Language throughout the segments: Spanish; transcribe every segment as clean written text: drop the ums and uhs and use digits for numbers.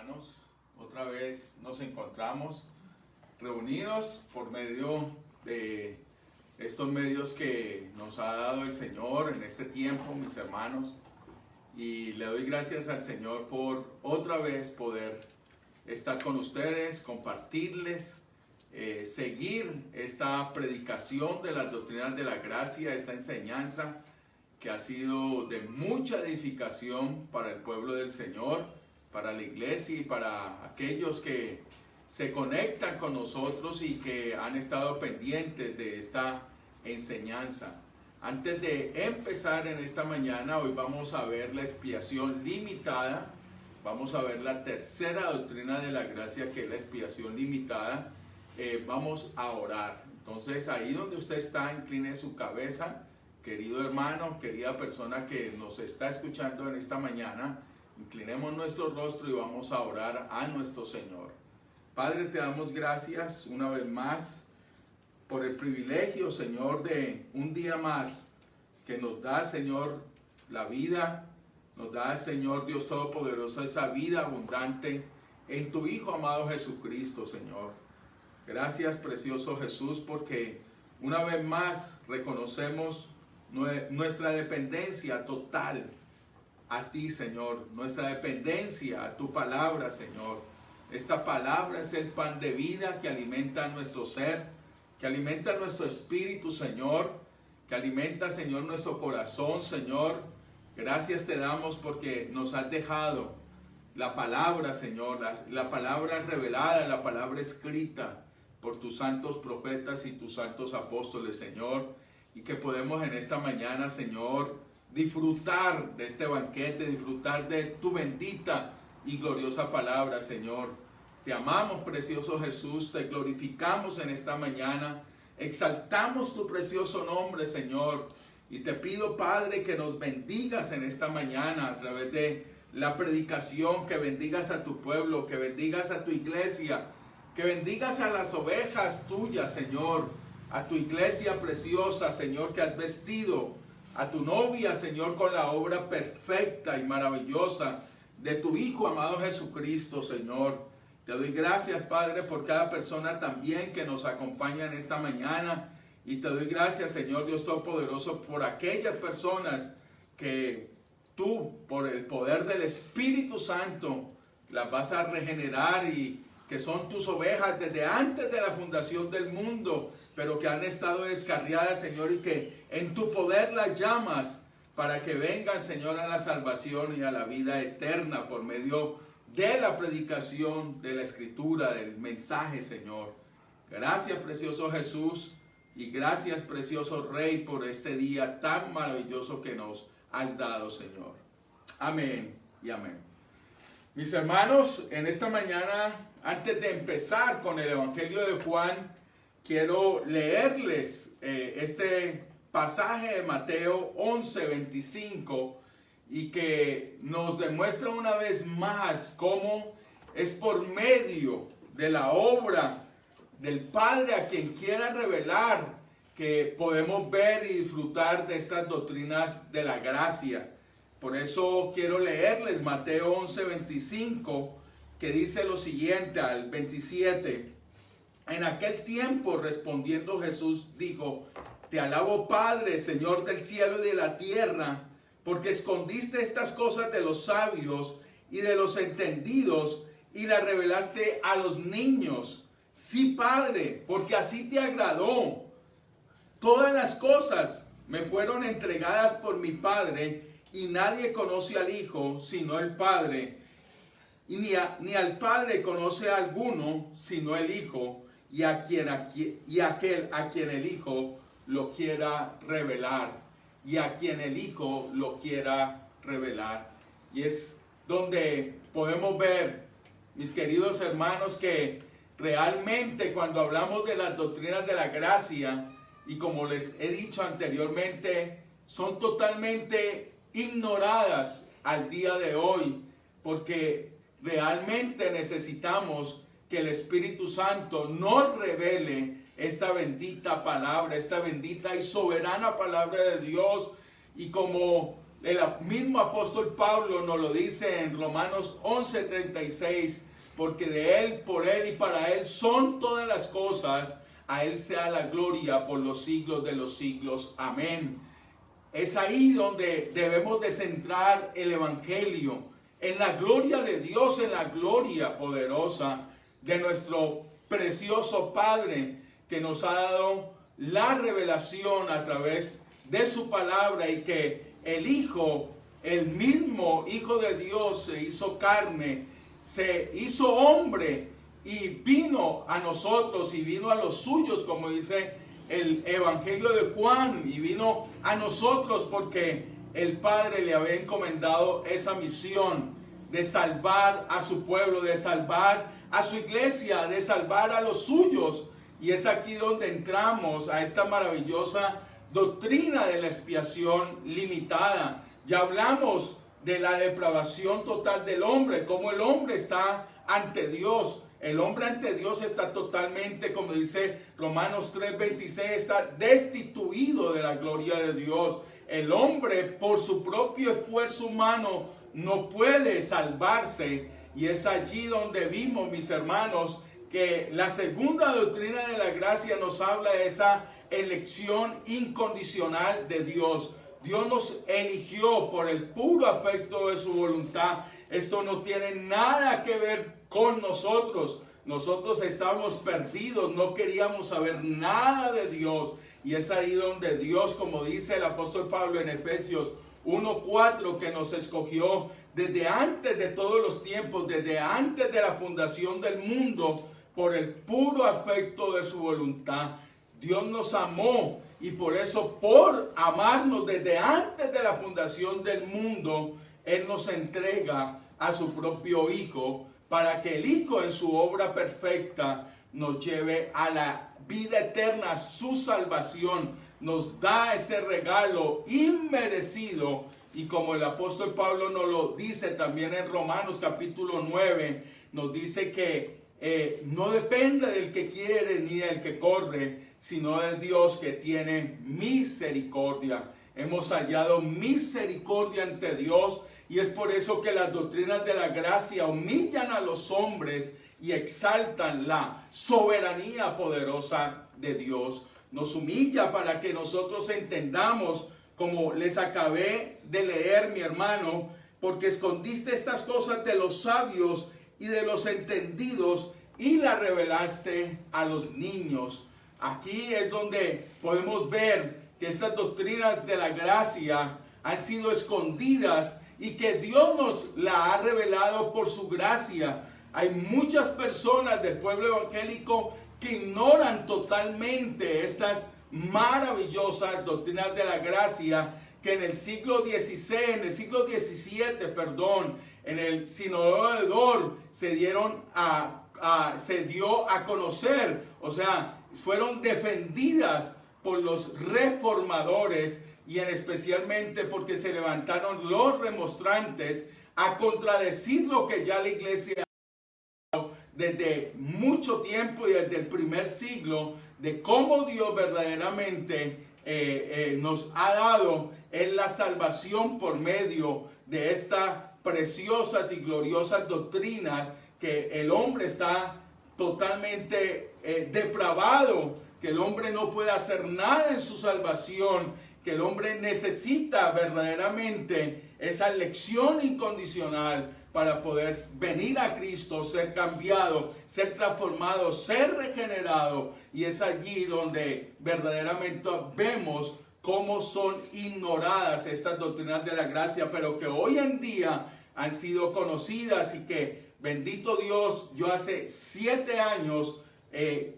hermanos, otra vez nos encontramos reunidos por medio de estos medios que nos ha dado el Señor en este tiempo, mis hermanos, y le doy gracias al Señor por otra vez poder estar con ustedes, compartirles, seguir esta predicación de las doctrinas de la gracia, esta enseñanza que ha sido de mucha edificación para el pueblo del Señor, para la iglesia y para aquellos que se conectan con nosotros y que han estado pendientes de esta enseñanza. Antes de empezar en esta mañana, hoy vamos a ver la expiación limitada. Vamos a ver la tercera doctrina de la gracia, que es la expiación limitada. Vamos a orar. Entonces, ahí donde usted está, incline su cabeza. Querido hermano, querida persona que nos está escuchando en esta mañana, inclinemos nuestro rostro y vamos a orar a nuestro Señor. Padre, te damos gracias una vez más por el privilegio, Señor, de un día más que nos da, Señor, la vida. Nos da, Señor Dios Todopoderoso, esa vida abundante en tu Hijo amado Jesucristo, Señor. Gracias, precioso Jesús, porque una vez más reconocemos nuestra dependencia total a ti, Señor. Nuestra dependencia a tu palabra, Señor. Esta palabra es el pan de vida que alimenta nuestro ser, que alimenta nuestro espíritu, Señor, que alimenta, Señor, nuestro corazón, Señor. Gracias te damos porque nos has dejado la palabra, Señor, la palabra revelada, la palabra escrita por tus santos profetas y tus santos apóstoles, Señor, y que podemos en esta mañana, Señor, disfrutar de este banquete, disfrutar de tu bendita y gloriosa palabra, Señor. Te amamos, precioso Jesús, te glorificamos en esta mañana, exaltamos tu precioso nombre, Señor. Y te pido, Padre, que nos bendigas en esta mañana a través de la predicación, que bendigas a tu pueblo, que bendigas a tu iglesia, que bendigas a las ovejas tuyas, Señor, a tu iglesia preciosa, Señor, que has vestido a tu novia, Señor, con la obra perfecta y maravillosa de tu Hijo amado Jesucristo, Señor. Te doy gracias, Padre, por cada persona también que nos acompaña en esta mañana. Y te doy gracias, Señor Dios Todopoderoso, por aquellas personas que tú, por el poder del Espíritu Santo, las vas a regenerar y que son tus ovejas desde antes de la fundación del mundo, pero que han estado descarriadas, Señor, y que en tu poder las llamas para que vengan, Señor, a la salvación y a la vida eterna por medio de la predicación de la Escritura, del mensaje, Señor. Gracias, precioso Jesús. Y gracias, precioso Rey, por este día tan maravilloso que nos has dado, Señor. Amén y amén. Mis hermanos, en esta mañana, antes de empezar con el Evangelio de Juan, quiero leerles este pasaje de Mateo 11:25 y que nos demuestra una vez más cómo es por medio de la obra del Padre a quien quiera revelar que podemos ver y disfrutar de estas doctrinas de la gracia. Por eso quiero leerles Mateo 11:25, que dice lo siguiente al 27. En aquel tiempo, respondiendo Jesús, dijo: Te alabo, Padre, Señor del cielo y de la tierra, porque escondiste estas cosas de los sabios y de los entendidos y las revelaste a los niños. Sí, Padre, porque así te agradó. Todas las cosas me fueron entregadas por mi Padre, y nadie conoce al Hijo sino el Padre, y ni al Padre conoce a alguno sino el Hijo, y aquel a quien el Hijo lo quiera revelar, y a quien el Hijo lo quiera revelar. Y es donde podemos ver, mis queridos hermanos, que realmente cuando hablamos de las doctrinas de la gracia, y como les he dicho anteriormente, son totalmente ignoradas al día de hoy, porque realmente necesitamos que el Espíritu Santo nos revele esta bendita palabra, esta bendita y soberana palabra de Dios. Y como el mismo apóstol Pablo nos lo dice en Romanos 11:36, porque de Él, por Él y para Él son todas las cosas, a Él sea la gloria por los siglos de los siglos. Amén. Es ahí donde debemos de centrar el Evangelio, en la gloria de Dios, en la gloria poderosa de nuestro precioso Padre, que nos ha dado la revelación a través de su palabra, y que el Hijo, el mismo Hijo de Dios, se hizo carne, se hizo hombre y vino a nosotros y vino a los suyos, como dice el Evangelio de Juan, y vino a nosotros porque el Padre le había encomendado esa misión de salvar a su pueblo, de salvar a su iglesia, de salvar a los suyos. Y es aquí donde entramos a esta maravillosa doctrina de la expiación limitada. Ya hablamos de la depravación total del hombre, cómo el hombre está ante Dios. El hombre ante Dios está totalmente, como dice Romanos 3:26, está destituido de la gloria de Dios. El hombre, por su propio esfuerzo humano, no puede salvarse. Y es allí donde vimos, mis hermanos, que la segunda doctrina de la gracia nos habla de esa elección incondicional de Dios. Dios nos eligió por el puro afecto de su voluntad. Esto no tiene nada que ver con nosotros. Nosotros estábamos perdidos, no queríamos saber nada de Dios. Y es ahí donde Dios, como dice el apóstol Pablo en Efesios 1:4, que nos escogió desde antes de todos los tiempos, desde antes de la fundación del mundo, por el puro afecto de su voluntad. Dios nos amó, y por eso, por amarnos desde antes de la fundación del mundo, Él nos entrega a su propio Hijo, para que el Hijo, en su obra perfecta, nos lleve a la vida eterna, su salvación. Nos da ese regalo inmerecido, y como el apóstol Pablo nos lo dice también en Romanos capítulo 9, nos dice que no depende del que quiere ni del que corre, sino de Dios, que tiene misericordia. Hemos hallado misericordia ante Dios, y es por eso que las doctrinas de la gracia humillan a los hombres y exaltan la soberanía poderosa de Dios. Nos humilla para que nosotros entendamos, como les acabé de leer, mi hermano, porque escondiste estas cosas de los sabios y de los entendidos y las revelaste a los niños. Aquí es donde podemos ver que estas doctrinas de la gracia han sido escondidas y que Dios nos la ha revelado por su gracia. Hay muchas personas del pueblo evangélico que ignoran totalmente estas maravillosas doctrinas de la gracia, que en el siglo XVI, en el siglo XVII, perdón, en el Sínodo de Dort se dio a conocer, o sea, fueron defendidas por los reformadores, y en especialmente porque se levantaron los remonstrantes a contradecir lo que ya la iglesia desde mucho tiempo y desde el primer siglo, de cómo Dios verdaderamente nos ha dado en la salvación por medio de estas preciosas y gloriosas doctrinas, que el hombre está totalmente depravado, que el hombre no puede hacer nada en su salvación, que el hombre necesita verdaderamente esa elección incondicional para poder venir a Cristo, ser cambiado, ser transformado, ser regenerado. Y es allí donde verdaderamente vemos cómo son ignoradas estas doctrinas de la gracia, pero que hoy en día han sido conocidas, y que, bendito Dios, yo hace 7 años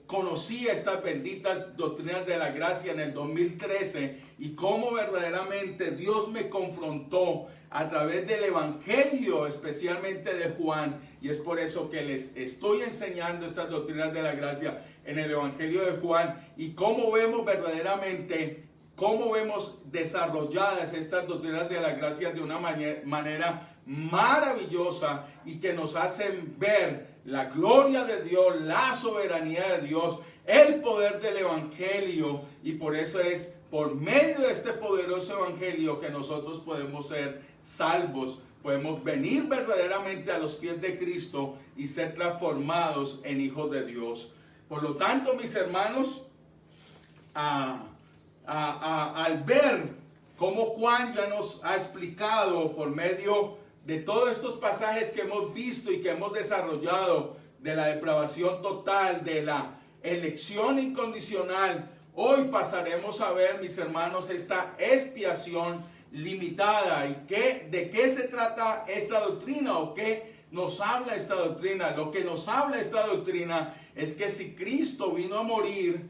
conocí estas benditas doctrinas de la gracia en el 2013, y cómo verdaderamente Dios me confrontó a través del Evangelio, especialmente de Juan. Y es por eso que les estoy enseñando estas doctrinas de la gracia en el Evangelio de Juan, y cómo vemos verdaderamente, cómo vemos desarrolladas estas doctrinas de la gracia de una manera maravillosa, y que nos hacen ver la gloria de Dios, la soberanía de Dios, el poder del Evangelio, y por eso es por medio de este poderoso Evangelio que nosotros podemos ser salvos, podemos venir verdaderamente a los pies de Cristo y ser transformados en hijos de Dios. Por lo tanto, mis hermanos, al ver cómo Juan ya nos ha explicado por medio de todos estos pasajes que hemos visto y que hemos desarrollado, de la depravación total, de la elección incondicional, hoy pasaremos a ver, mis hermanos, esta expiación limitada. ¿Y de qué se trata esta doctrina o qué nos habla esta doctrina? Lo que nos habla esta doctrina es que si Cristo vino a morir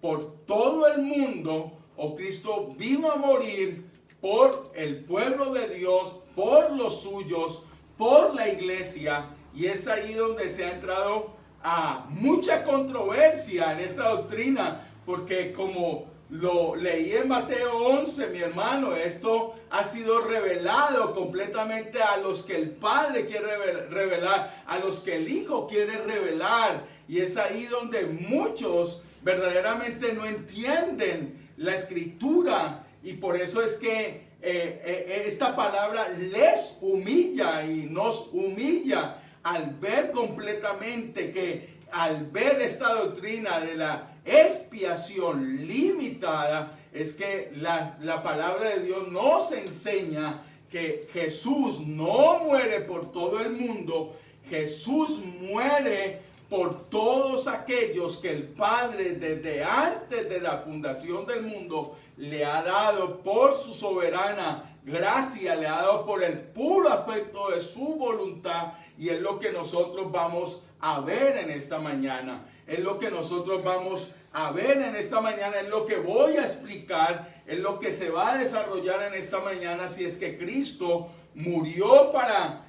por todo el mundo, o Cristo vino a morir por el pueblo de Dios, por los suyos, por la iglesia, y es ahí donde se ha entrado a mucha controversia en esta doctrina, porque como lo leí en Mateo 11, mi hermano, esto ha sido revelado completamente a los que el Padre quiere revelar, a los que el Hijo quiere revelar, y es ahí donde muchos verdaderamente no entienden la Escritura, y por eso es que esta palabra les humilla y nos humilla al ver completamente que, al ver esta doctrina de la expiación limitada, es que la palabra de Dios nos enseña que Jesús no muere por todo el mundo, Jesús muere por todos aquellos que el Padre desde antes de la fundación del mundo le ha dado por su soberana gracia, le ha dado por el puro afecto de su voluntad, y es lo que nosotros vamos a ver en esta mañana. Es lo que nosotros vamos a ver en esta mañana, es lo que voy a explicar, es lo que se va a desarrollar en esta mañana, si es que Cristo murió para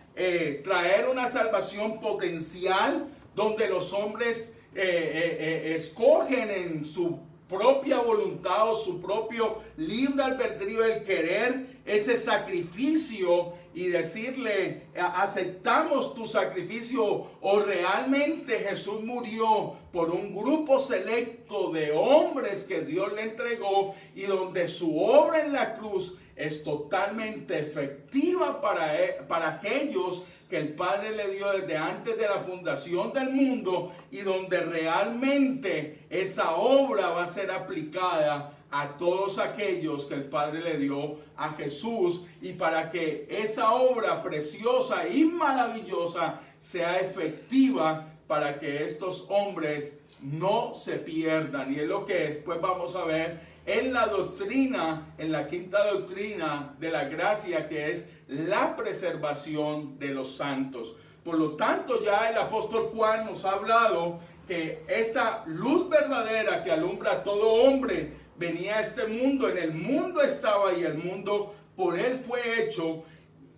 traer una salvación potencial, donde los hombres escogen en su propia voluntad o su propio libre albedrío el querer ese sacrificio y decirle, aceptamos tu sacrificio, o realmente Jesús murió por un grupo selecto de hombres que Dios le entregó, y donde su obra en la cruz es totalmente efectiva para aquellos que el Padre le dio desde antes de la fundación del mundo, y donde realmente esa obra va a ser aplicada a todos aquellos que el Padre le dio a Jesús, y para que esa obra preciosa y maravillosa sea efectiva para que estos hombres no se pierdan. Y es lo que después vamos a ver en la doctrina, en la quinta doctrina de la gracia, que es la preservación de los santos. Por lo tanto, ya el apóstol Juan nos ha hablado que esta luz verdadera que alumbra a todo hombre venía a este mundo. En el mundo estaba y el mundo por él fue hecho,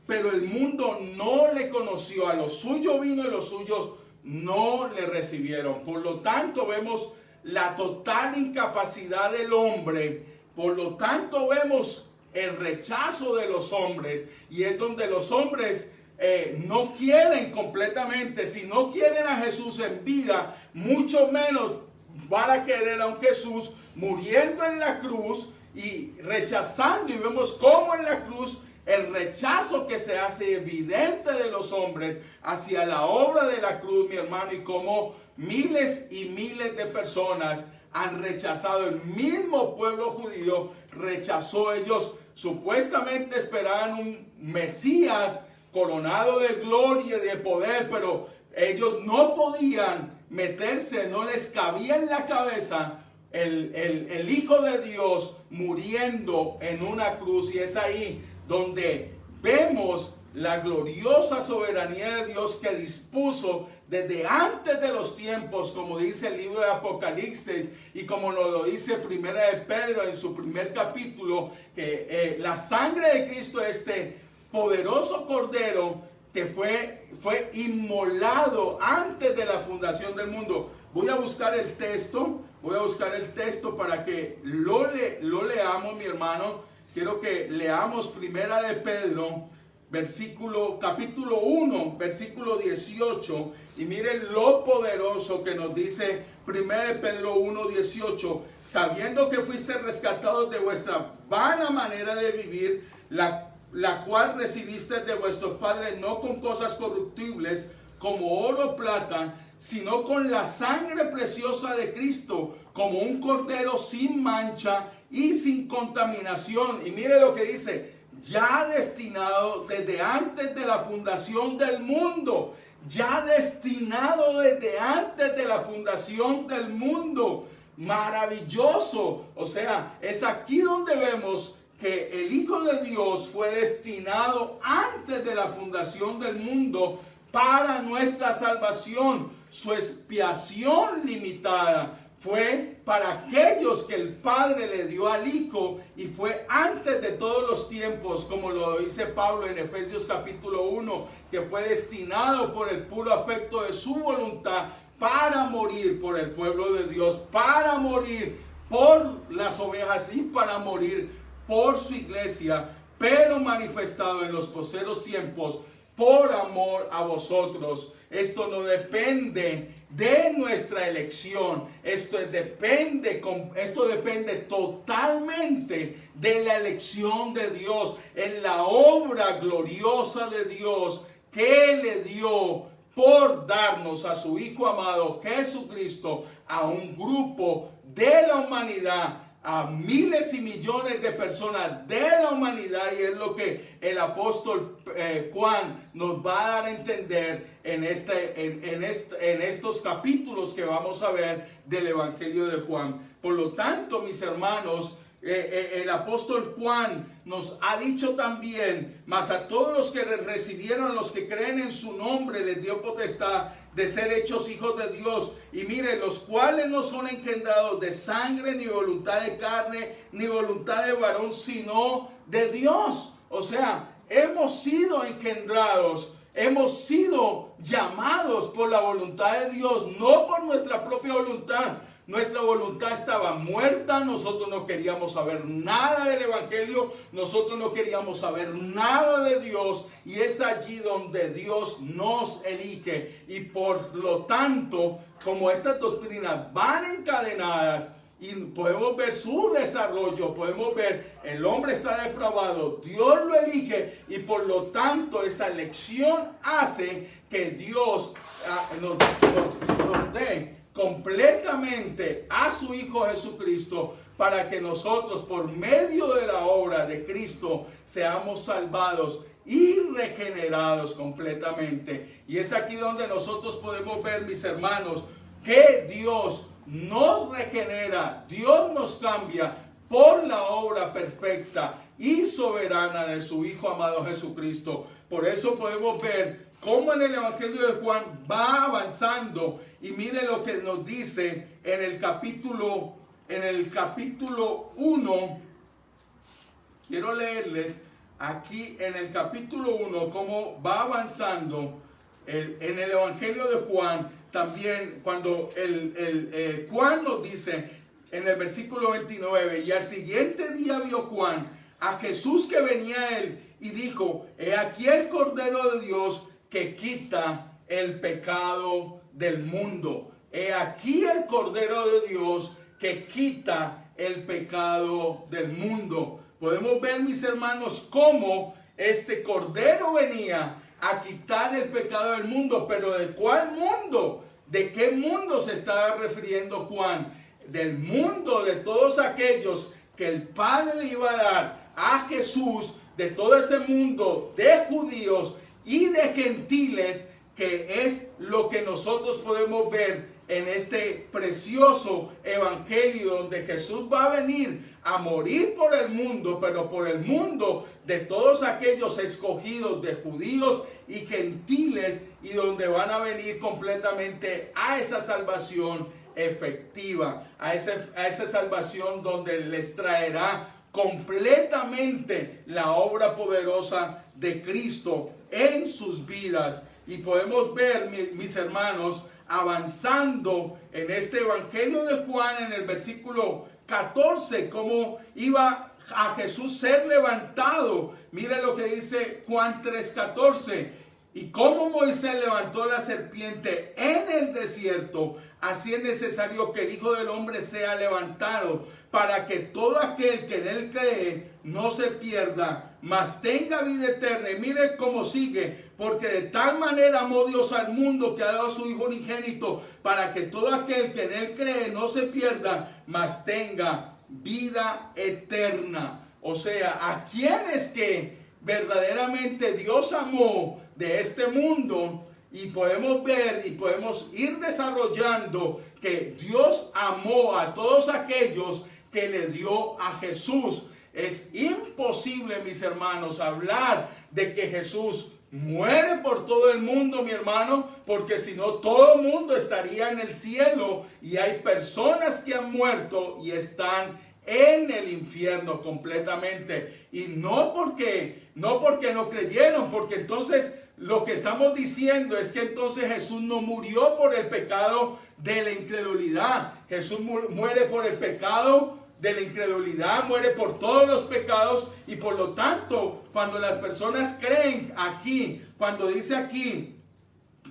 pero el mundo no le conoció. A lo suyo vino y los suyos no le recibieron. Por lo tanto, vemos la total incapacidad del hombre. Por lo tanto, vemos el rechazo de los hombres, y es donde los hombres no quieren completamente. Si no quieren a Jesús en vida, mucho menos van a querer a un Jesús muriendo en la cruz y rechazando. Y vemos cómo en la cruz el rechazo que se hace evidente de los hombres hacia la obra de la cruz, mi hermano, y cómo miles y miles de personas han rechazado. El mismo pueblo judío rechazó. Ellos supuestamente esperaban un Mesías coronado de gloria y de poder, pero ellos no podían meterse, no les cabía en la cabeza el Hijo de Dios muriendo en una cruz. Y es ahí donde vemos la gloriosa soberanía de Dios, que dispuso desde antes de los tiempos, como dice el libro de Apocalipsis y como nos lo dice Primera de Pedro en su primer capítulo, que la sangre de Cristo, este poderoso Cordero que fue inmolado antes de la fundación del mundo. Voy a buscar el texto para que lo leamos, mi hermano. Quiero que leamos Primera de Pedro, capítulo 1, versículo 18, y miren lo poderoso que nos dice 1 Pedro 1, 18, sabiendo que fuiste rescatados de vuestra vana manera de vivir, la cual recibiste de vuestros padres, no con cosas corruptibles, como oro o plata, sino con la sangre preciosa de Cristo, como un cordero sin mancha y sin contaminación. Y mire lo que dice, ya destinado desde antes de la fundación del mundo, ya destinado desde antes de la fundación del mundo. Maravilloso. O sea, es aquí donde vemos que el Hijo de Dios fue destinado antes de la fundación del mundo para nuestra salvación. Su expiación limitada fue para aquellos que el Padre le dio al Hijo, y fue antes de todos los tiempos, como lo dice Pablo en Efesios capítulo 1, que fue destinado por el puro afecto de su voluntad para morir por el pueblo de Dios, para morir por las ovejas y para morir por su iglesia, pero manifestado en los postreros tiempos por amor a vosotros. Esto no depende de nuestra elección, esto depende totalmente de la elección de Dios, en la obra gloriosa de Dios que le dio por darnos a su Hijo amado Jesucristo, a un grupo de la humanidad, a miles y millones de personas de la humanidad, y es lo que el apóstol Juan nos va a dar a entender en estos capítulos que vamos a ver del Evangelio de Juan. Por lo tanto, mis hermanos, el apóstol Juan nos ha dicho también, mas a todos los que recibieron, a los que creen en su nombre, les dio potestad de ser hechos hijos de Dios. Y mire, los cuales no son engendrados de sangre, ni voluntad de carne, ni voluntad de varón, sino de Dios. O sea, hemos sido engendrados, hemos sido llamados por la voluntad de Dios, no por nuestra propia voluntad. Nuestra voluntad estaba muerta, nosotros no queríamos saber nada del Evangelio, nosotros no queríamos saber nada de Dios, y es allí donde Dios nos elige. Y por lo tanto, como estas doctrinas van encadenadas y podemos ver su desarrollo, podemos ver el hombre está depravado, Dios lo elige, y por lo tanto esa elección hace que Dios nos dé completamente a su Hijo Jesucristo, para que nosotros por medio de la obra de Cristo seamos salvados y regenerados completamente. Y es aquí donde nosotros podemos ver, mis hermanos, que Dios nos regenera, Dios nos cambia por la obra perfecta y soberana de su Hijo amado Jesucristo. Por eso podemos ver cómo en el Evangelio de Juan va avanzando. Y mire lo que nos dice en el capítulo 1. Quiero leerles aquí en el capítulo 1 cómo va avanzando en el Evangelio de Juan. También cuando Juan nos dice en el versículo 29, y al siguiente día vio Juan a Jesús que venía a él, y dijo, he aquí el Cordero de Dios que quita el pecado del mundo. He aquí el Cordero de Dios que quita el pecado del mundo. Podemos ver, mis hermanos, cómo este Cordero venía a quitar el pecado del mundo. Pero ¿de cuál mundo? ¿De qué mundo se estaba refiriendo Juan? Del mundo de todos aquellos que el Padre le iba a dar a Jesús, de todo ese mundo de judíos y de gentiles, que es lo que nosotros podemos ver en este precioso evangelio, donde Jesús va a venir a morir por el mundo, pero por el mundo de todos aquellos escogidos de judíos y gentiles, y donde van a venir completamente a esa salvación efectiva, a esa salvación donde les traerá completamente la obra poderosa de Cristo en sus vidas. Y podemos ver, mis hermanos, avanzando en este Evangelio de Juan, en el versículo 14, cómo iba a Jesús ser levantado. Mire lo que dice Juan 3:14. Y como Moisés levantó la serpiente en el desierto, así es necesario que el Hijo del Hombre sea levantado, para que todo aquel que en él cree no se pierda, mas tenga vida eterna. Y mire cómo sigue: porque de tal manera amó Dios al mundo que ha dado a su Hijo unigénito, para que todo aquel que en él cree no se pierda, mas tenga vida eterna. O sea, a quienes que verdaderamente Dios amó de este mundo, y podemos ver y podemos ir desarrollando que Dios amó a todos aquellos que le dio a Jesús. Es imposible, mis hermanos, hablar de que Jesús muere por todo el mundo, mi hermano, porque si no todo el mundo estaría en el cielo, y hay personas que han muerto y están en el infierno completamente, y no porque no creyeron, porque entonces lo que estamos diciendo es que entonces Jesús no murió por el pecado de la incredulidad. Jesús muere por el pecado de la incredulidad, muere por todos los pecados, y por lo tanto, cuando las personas creen aquí, cuando dice aquí,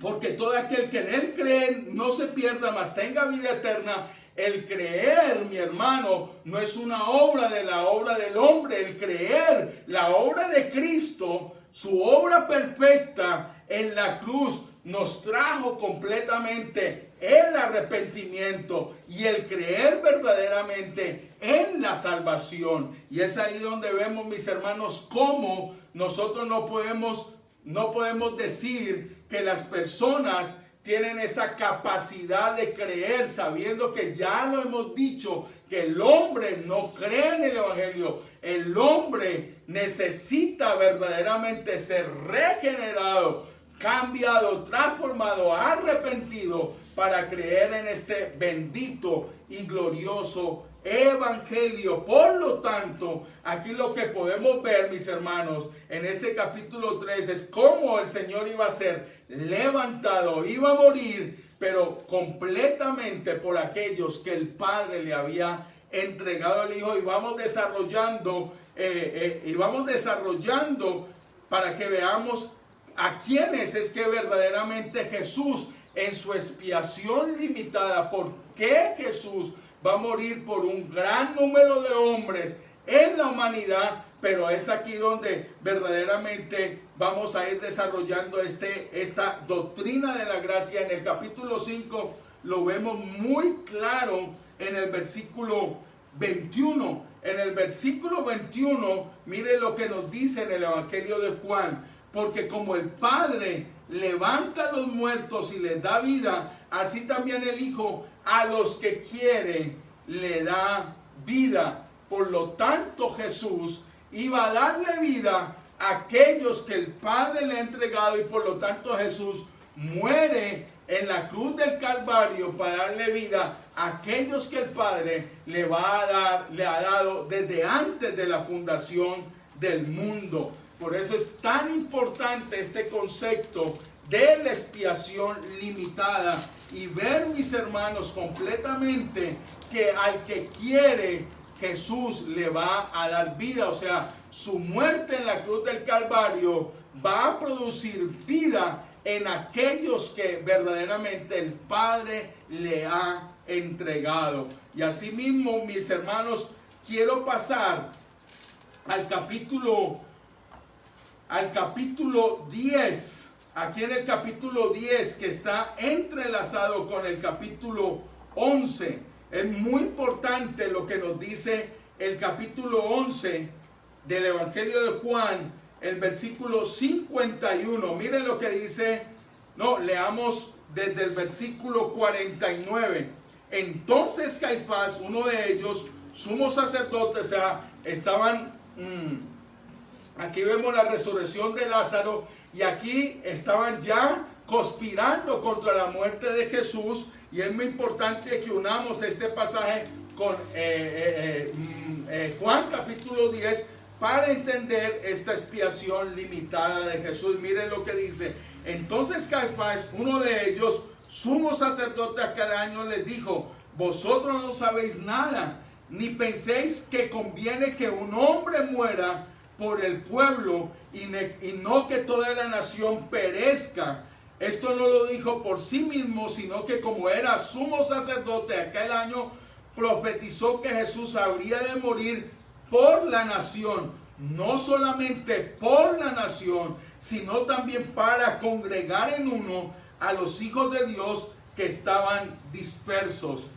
porque todo aquel que en él cree no se pierda, mas tenga vida eterna. El creer, mi hermano, no es una obra de la obra del hombre. El creer, la obra de Cristo, su obra perfecta en la cruz, nos trajo completamente el arrepentimiento y el creer verdaderamente en la salvación. Y es ahí donde vemos, mis hermanos, cómo nosotros no podemos decir que las personas tienen esa capacidad de creer, sabiendo que ya lo hemos dicho, que el hombre no cree en el Evangelio. El hombre necesita verdaderamente ser regenerado, cambiado, transformado, arrepentido, para creer en este bendito y glorioso Evangelio. Por lo tanto, aquí lo que podemos ver, mis hermanos, en este capítulo 3 es cómo el Señor iba a ser levantado, iba a morir, pero completamente por aquellos que el Padre le había entregado al Hijo. Y vamos desarrollando para que veamos a quiénes es que verdaderamente Jesús, en su expiación limitada, por qué Jesús va a morir por un gran número de hombres en la humanidad. Pero es aquí donde verdaderamente vamos a ir desarrollando esta doctrina de la gracia. En el capítulo 5 lo vemos muy claro en el versículo 21. En el versículo 21, mire lo que nos dice en el Evangelio de Juan: porque como el Padre levanta a los muertos y les da vida, así también el Hijo a los que quiere le da vida. Por lo tanto, Jesús iba a darle vida a aquellos que el Padre le ha entregado, y por lo tanto Jesús muere en la cruz del Calvario para darle vida a aquellos que el Padre le ha dado desde antes de la fundación del mundo. Por eso es tan importante este concepto de la expiación limitada, y ver, mis hermanos, completamente que al que quiere Jesús le va a dar vida. O sea, su muerte en la cruz del Calvario va a producir vida en aquellos que verdaderamente el Padre le ha entregado. Y asimismo, mis hermanos, quiero pasar al capítulo 10. Aquí en el capítulo 10, que está entrelazado con el capítulo 11. Es muy importante lo que nos dice el capítulo 11 del Evangelio de Juan, el versículo 51. Miren lo que dice. Leamos desde el versículo 49. Entonces Caifás, uno de ellos, sumo sacerdote, o sea, estaban... Aquí vemos la resurrección de Lázaro, y aquí estaban ya conspirando contra la muerte de Jesús. Y es muy importante que unamos este pasaje con Juan capítulo 10 para entender esta expiación limitada de Jesús. Miren lo que dice. Entonces Caifás, uno de ellos, sumo sacerdote aquel año, les dijo: vosotros no sabéis nada, ni penséis que conviene que un hombre muera por el pueblo y no que toda la nación perezca. Esto no lo dijo por sí mismo, sino que como era sumo sacerdote aquel año, profetizó que Jesús habría de morir por la nación, no solamente por la nación, sino también para congregar en uno a los hijos de Dios que estaban dispersos.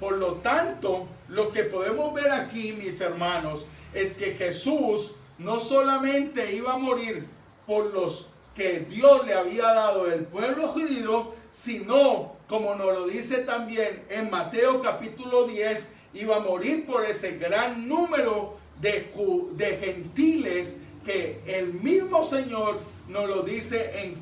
Por lo tanto, lo que podemos ver aquí, mis hermanos, es que Jesús no solamente iba a morir por los que Dios le había dado el pueblo judío, sino, como nos lo dice también en Mateo capítulo 10, iba a morir por ese gran número de gentiles que el mismo Señor nos lo dice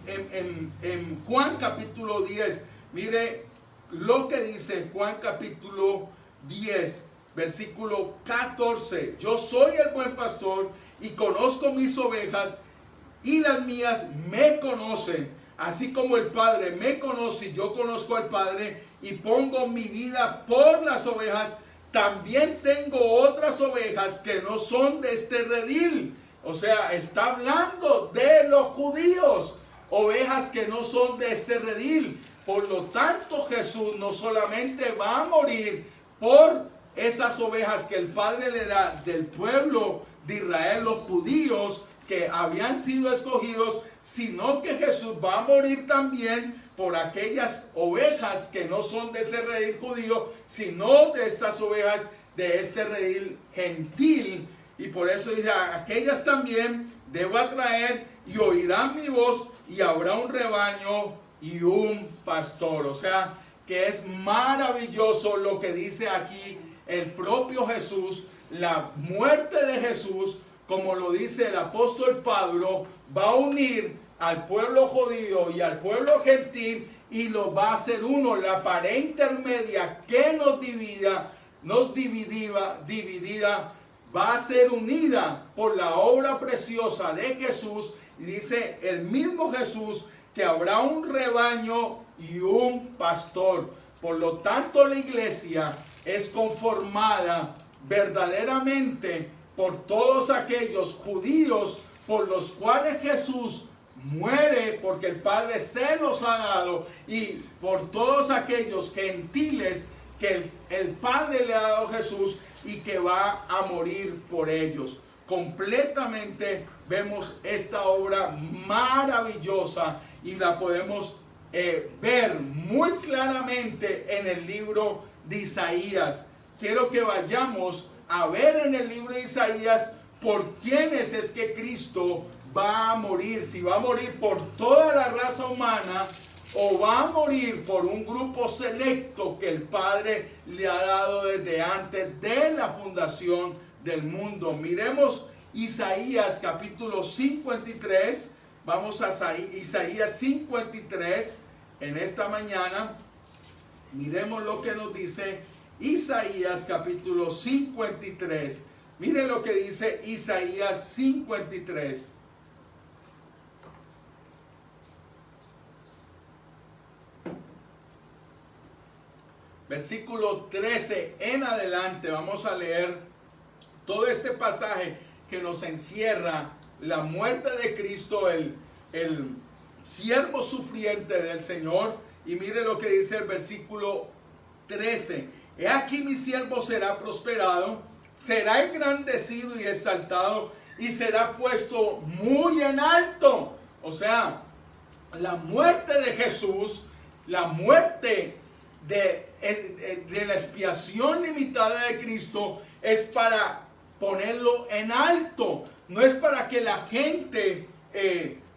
en Juan capítulo 10. Mire lo que dice Juan capítulo 10, versículo 14. Yo soy el buen pastor y conozco mis ovejas y las mías me conocen, así como el Padre me conoce y yo conozco al Padre y pongo mi vida por las ovejas. También tengo otras ovejas que no son de este redil. O sea, está hablando de los judíos, ovejas que no son de este redil. Por lo tanto, Jesús no solamente va a morir por esas ovejas que el Padre le da del pueblo de Israel, los judíos que habían sido escogidos, sino que Jesús va a morir también por aquellas ovejas que no son de ese redil judío, sino de estas ovejas de este redil gentil. Y por eso dice, aquellas también debo atraer y oirán mi voz y habrá un rebaño y un pastor. O sea, que es maravilloso lo que dice aquí el propio Jesús. La muerte de Jesús, como lo dice el apóstol Pablo, va a unir al pueblo judío y al pueblo gentil y lo va a hacer uno. La pared intermedia que nos dividida va a ser unida por la obra preciosa de Jesús. Y dice el mismo Jesús que habrá un rebaño y un pastor. Por lo tanto, la iglesia es conformada verdaderamente por todos aquellos judíos por los cuales Jesús muere, porque el Padre se los ha dado, y por todos aquellos gentiles que el Padre le ha dado a Jesús y que va a morir por ellos. Completamente vemos esta obra maravillosa y la podemos ver muy claramente en el libro de Isaías. Quiero que vayamos a ver en el libro de Isaías por quiénes es que Cristo va a morir. Si va a morir por toda la raza humana o va a morir por un grupo selecto que el Padre le ha dado desde antes de la fundación del mundo. Miremos Isaías capítulo 53. Vamos a Isaías 53 en esta mañana. Miremos lo que nos dice Isaías capítulo 53. Mire lo que dice Isaías 53. Versículo 13 en adelante vamos a leer todo este pasaje que nos encierra la muerte de Cristo, el siervo sufriente del Señor. Y mire lo que dice el versículo 13. He aquí mi siervo será prosperado, será engrandecido y exaltado y será puesto muy en alto. O sea, la muerte de Jesús, la muerte de la expiación limitada de Cristo es para ponerlo en alto. No es para que la gente,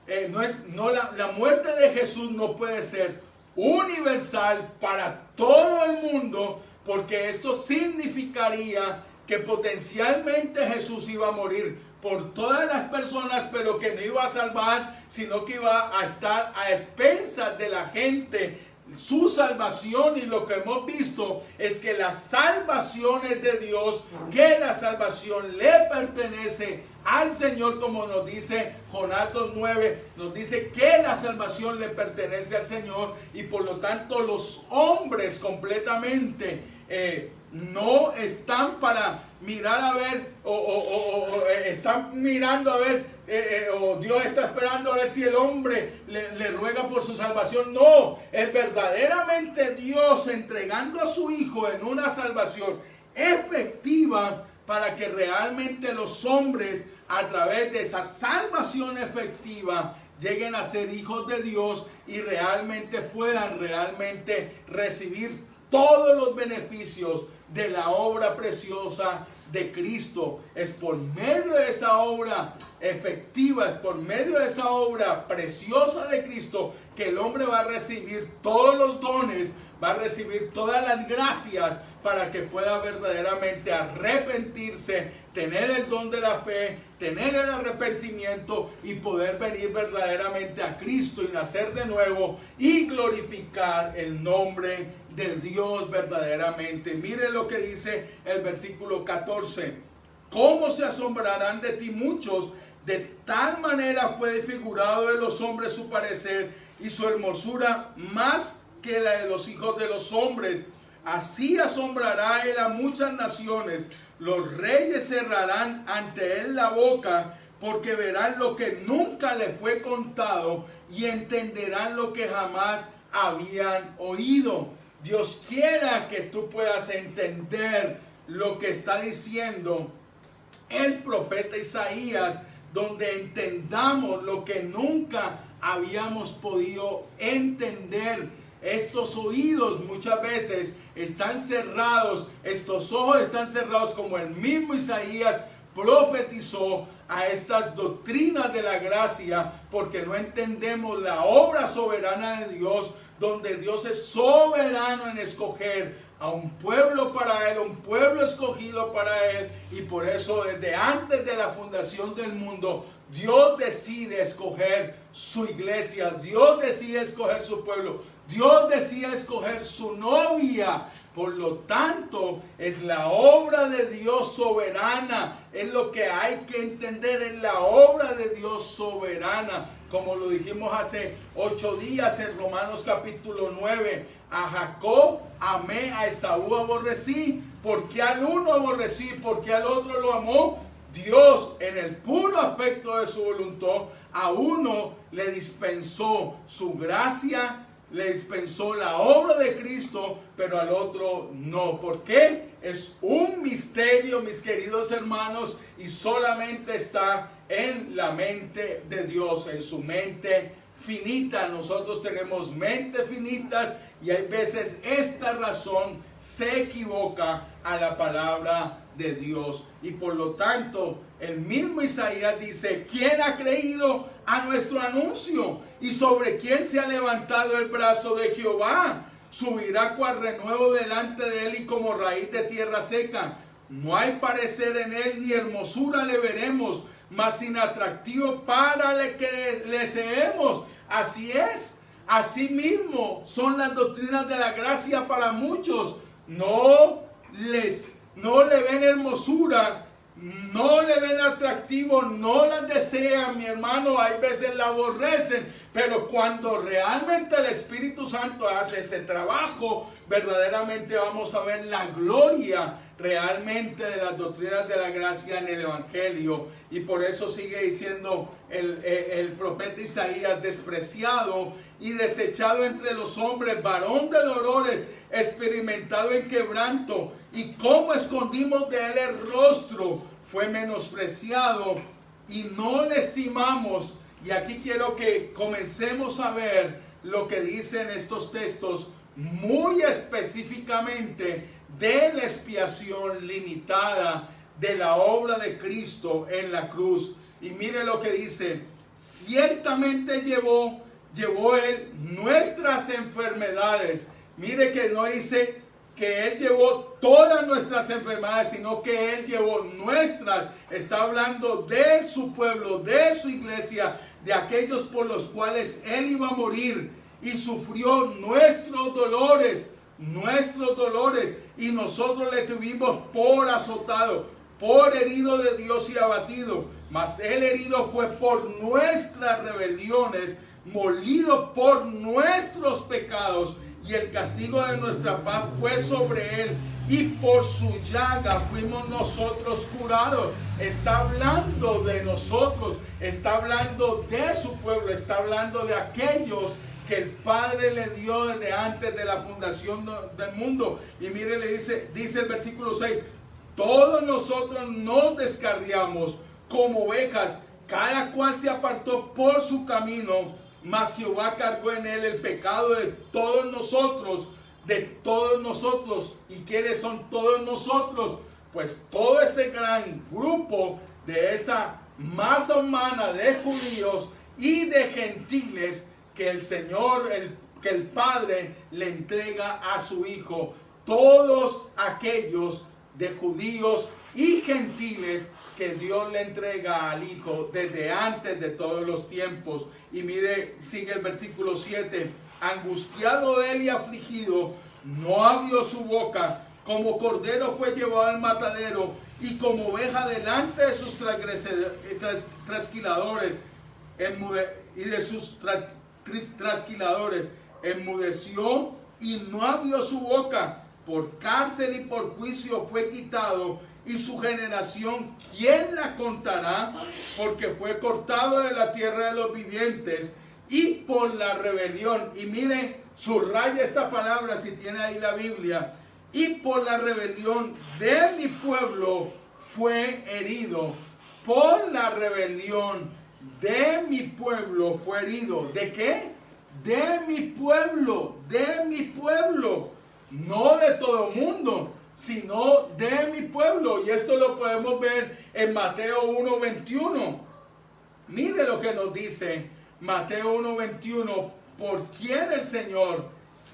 la muerte de Jesús no puede ser universal para todo el mundo, porque esto significaría que potencialmente Jesús iba a morir por todas las personas, pero que no iba a salvar, sino que iba a estar a expensas de la gente, su salvación. Y lo que hemos visto es que la salvación es de Dios, que la salvación le pertenece al Señor, como nos dice Jonás 2:9, nos dice que la salvación le pertenece al Señor, y por lo tanto los hombres completamente no están para mirar a ver, están mirando a ver, o Dios está esperando a ver si el hombre le ruega por su salvación. No, es verdaderamente Dios entregando a su Hijo en una salvación efectiva para que realmente los hombres, a través de esa salvación efectiva, lleguen a ser hijos de Dios y realmente puedan recibir todos los beneficios de la obra preciosa de Cristo. Es por medio de esa obra efectiva, es por medio de esa obra preciosa de Cristo que el hombre va a recibir todos los dones, va a recibir todas las gracias para que pueda verdaderamente arrepentirse, tener el don de la fe, tener el arrepentimiento y poder venir verdaderamente a Cristo y nacer de nuevo y glorificar el nombre de Dios verdaderamente. Mire lo que dice el versículo 14. ¿Cómo se asombrarán de ti muchos? De tal manera fue desfigurado de los hombres su parecer y su hermosura más que la de los hijos de los hombres. Así asombrará él a muchas naciones. Los reyes cerrarán ante él la boca, porque verán lo que nunca le fue contado y entenderán lo que jamás habían oído. Dios quiera que tú puedas entender lo que está diciendo el profeta Isaías, donde entendamos lo que nunca habíamos podido entender. Estos oídos muchas veces están cerrados, estos ojos están cerrados, como el mismo Isaías profetizó a estas doctrinas de la gracia, porque no entendemos la obra soberana de Dios, donde Dios es soberano en escoger a un pueblo para Él, un pueblo escogido para Él, y por eso desde antes de la fundación del mundo, Dios decide escoger su iglesia, Dios decide escoger su pueblo, Dios decide escoger su novia. Por lo tanto, es la obra de Dios soberana, es lo que hay que entender, es la obra de Dios soberana. Como lo dijimos hace 8 días en Romanos capítulo 9, a Jacob amé, a Esaú aborrecí. ¿Por qué al uno aborrecí? ¿Por qué al otro lo amó? Dios, en el puro afecto de su voluntad, a uno le dispensó su gracia, le dispensó la obra de Cristo, pero al otro no. ¿Por qué? Es un misterio, mis queridos hermanos, y solamente está en la mente de Dios, en su mente finita. Nosotros tenemos mentes finitas y hay veces esta razón se equivoca a la palabra de Dios. Y por lo tanto, el mismo Isaías dice: ¿quién ha creído a nuestro anuncio? ¿Y sobre quién se ha levantado el brazo de Jehová? Subirá cual renuevo delante de él y como raíz de tierra seca. No hay parecer en él ni hermosura le veremos, mas sin atractivo para que le seamos. Así es, así mismo son las doctrinas de la gracia para muchos. No le ven hermosura, no le ven atractivo, no las desean, mi hermano, hay veces la aborrecen, pero cuando realmente el Espíritu Santo hace ese trabajo, verdaderamente vamos a ver la gloria realmente de las doctrinas de la gracia en el Evangelio. Y por eso sigue diciendo el profeta Isaías: despreciado y desechado entre los hombres, varón de dolores, experimentado en quebranto, y cómo escondimos de él el rostro, fue menospreciado y no le estimamos. Y aquí quiero que comencemos a ver lo que dicen estos textos muy específicamente de la expiación limitada de la obra de Cristo en la cruz. Y mire lo que dice: ciertamente llevó él nuestras enfermedades. Mire que no dice que él llevó todas nuestras enfermedades, sino que él llevó nuestras. Está hablando de su pueblo, de su iglesia, de aquellos por los cuales él iba a morir, y sufrió nuestros dolores, y nosotros le tuvimos por azotado, por herido de Dios y abatido. Mas él herido fue por nuestras rebeliones, molido por nuestros pecados, y el castigo de nuestra paz fue sobre él, y por su llaga fuimos nosotros curados. Está hablando de nosotros, está hablando de su pueblo, está hablando de aquellos que el Padre le dio desde antes de la fundación del mundo. Y mire, le dice el versículo 6, todos nosotros nos descarriamos como ovejas, cada cual se apartó por su camino, mas Jehová cargó en él el pecado de todos nosotros. ¿Y quiénes son todos nosotros? Pues todo ese gran grupo de esa masa humana de judíos y de gentiles que el Señor, que el Padre le entrega a su Hijo. Todos aquellos de judíos y gentiles que Dios le entrega al Hijo desde antes de todos los tiempos. Y mire, sigue el versículo 7. Angustiado él y afligido, no abrió su boca. Como cordero fue llevado al matadero, y como oveja delante de sus trasquiladores, enmudeció y no abrió su boca. Por cárcel y por juicio fue quitado, y su generación, ¿quién la contará? Porque fue cortado de la tierra de los vivientes, y por la rebelión. Y mire, subraya esta palabra si tiene ahí la Biblia. Y por la rebelión de mi pueblo fue herido. Por la rebelión de mi pueblo fue herido. ¿De qué? De mi pueblo, de mi pueblo. No de todo el mundo, sino de mi pueblo. Y esto lo podemos ver en Mateo 1:21. Mire lo que nos dice Mateo 1:21. ¿Por quién el Señor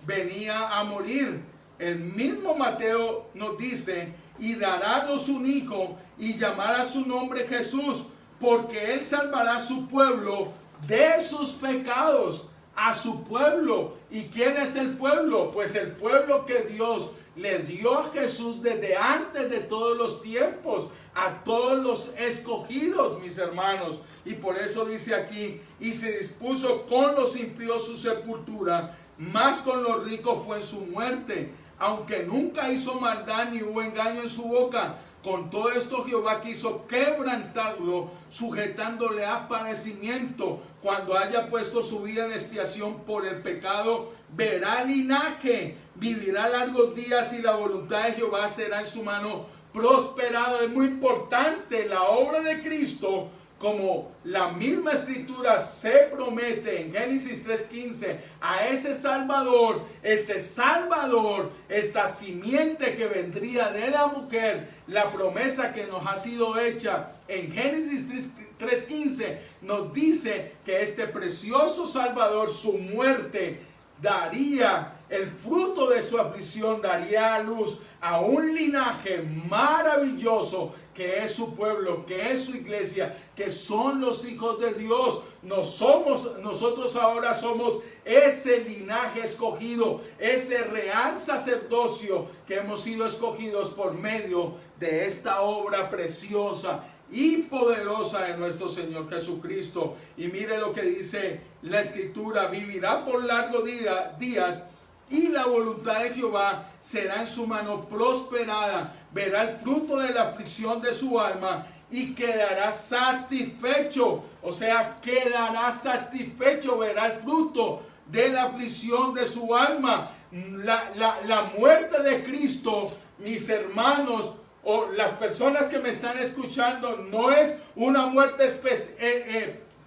venía a morir? El mismo Mateo nos dice, y darános un hijo y llamará su nombre Jesús, porque él salvará a su pueblo de sus pecados. A su pueblo. ¿Y quién es el pueblo? Pues el pueblo que Dios le dio a Jesús desde antes de todos los tiempos, a todos los escogidos, mis hermanos. Y por eso dice aquí, y se dispuso con los impíos su sepultura, más con los ricos fue en su muerte, aunque nunca hizo maldad ni hubo engaño en su boca. Con todo esto Jehová quiso quebrantarlo, sujetándole a padecimiento. Cuando haya puesto su vida en expiación por el pecado, verá linaje, vivirá largos días, y la voluntad de Jehová será en su mano prosperada. Es muy importante la obra de Cristo, como la misma escritura se promete en Génesis 3:15 a ese Salvador, esta simiente que vendría de la mujer. La promesa que nos ha sido hecha en Génesis 3:15 nos dice que este precioso Salvador, su muerte, daría el fruto de su aflicción, daría a luz a un linaje maravilloso que es su pueblo, que es su iglesia, que son los hijos de Dios. Nosotros ahora somos ese linaje escogido, ese real sacerdocio que hemos sido escogidos por medio de esta obra preciosa y poderosa de nuestro Señor Jesucristo. Y mire lo que dice la Escritura: vivirá por largos días, y la voluntad de Jehová será en su mano prosperada. Verá el fruto de la aflicción de su alma y quedará satisfecho. O sea, quedará satisfecho, verá el fruto de la aflicción de su alma. La muerte de Cristo, mis hermanos, o las personas que me están escuchando, no es una muerte